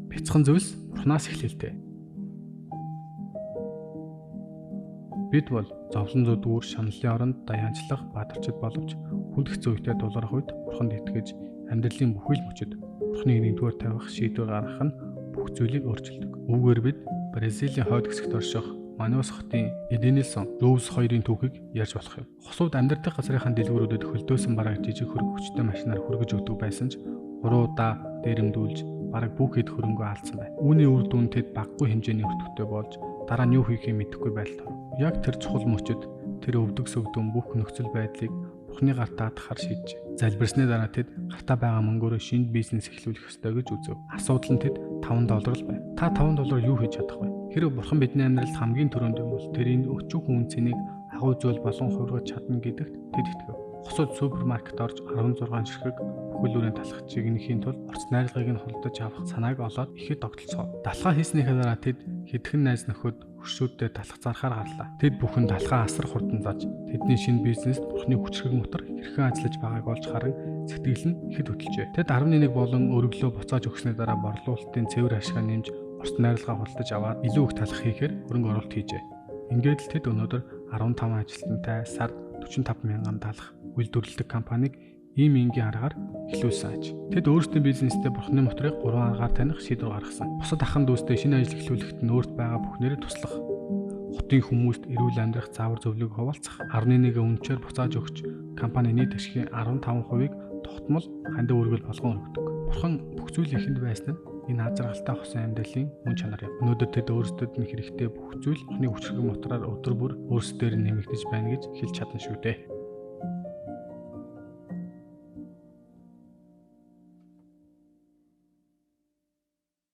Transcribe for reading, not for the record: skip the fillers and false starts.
Бяцхан зүйлс Бурханаас эхлэлтэй. Бид бол зовлон зүдгүүр шаналлын оронд даянчлах бадарчид боловч хүндх зүйтэй тулгарх үед Бурханд итгэж амьдралын бүхэл мөчөд Бурханыг нэгдүгээр тавих шийдвэр гаргах нь бүх зүйлийг өөрчилдөг. Үүгээр бид Бразилийн хойд хэсэгт орших Манаус хотын Эденилсон Роуз 2-ын түүхийг ярьж болох юм. Хосууд амьдардаг газрынхаа дэлгүүрүүдэд хөлдөөсөн бараг жижиг хөрөг хүчтэй машинаар хүргэж өгдөг байсан ч 3 удаа дээрэмдүүлж бараг бүх хэд хөрөнгөө алдсан байна. Үүний үр дүн тэд багагүй хэмжээний өртөгтэй болж дараа нь юу хийхээ мэдэхгүй байлаа. Яг тэр чухал мөчөд тэр өвдөг сөгдөн бүх нөхцөл байдлыг Бурхны гартаа татахар шийджээ. Залбирсны дараа тэд гартаа байгаа мөнгөөрөө шинэ бизнес эхлүүлэх ёстой гэж үзв. Асуудал нь тэд $5 л байв. Та $5 юу хийж чадах вэ? Хэрэв Бурхан бидний амьдралд хамгийн түрүүнд юм бол тэрийн өчүүх үн цэнийг агуу зүйл болон хувиргаж чадна гэдэгт тэд итгэв. Хосууд супермаркет орж 16 ширхэг бүхэл бүрийн талах чигнэхийн тулд орц найрлагыг нь худалдаж авах санааг олоод ихэд тогтолцоо. Далхаа хийснийхээ дараа тэд хэдхэн найз нөхөд хөршүүдтэй талах зархаар гарлаа. Тэд бүхэн далхаа асар хурдан зааж тэдний шинэ бизнест Бурхны хүчрэг мотор хэрхэн ажиллаж байгааг олж харан сэтгэл нь ихэд хөдөлжээ. Тэд 11 болон өргөлөө буцааж өгсөний дараа борлуулалтын цэвэр ашгаа нэмж орц найрлагаа худалдаж аваад илүү их талах хийхээр хөрөнгө оруулалт хийжээ. Ингээд л тэд өнөөдөр 15 ажилтнтай сард 45 мянган талах үйлдвэрлэдэг компанийг ийм энгийн аргаар эхлүүлсэн аж. Тэд өөрсдийн бизнестэй Бурхны моторыг 3 аргаар таних шийдвэр гаргасан. Бусад ахын дүүстэй шинэ ажил эхлүүлэхэд нь өөрт байгаа бүхнээрээ туслах. Хотын хүмүүст эрүүл амьдрах заавар зөвлөгөө хуваалцах. 11 үнэчээр буцааж өгч компани нийт ашигын 15%-ийг тогтмол хандив өргөл болгон өгдөг. Бурхан бүх зүйл ихэнд байсан нь энэ азаргалтай хосын амьдралын мөн чанар юм. Өнөөдөр тэд өөрсдөд нь хэрэгтэй бүх зүйл Бурхны хүчрэг мотороор өдөр бүр өөрсдөө нэмэгдэж байна гэж хэлж чадна шүү дээ.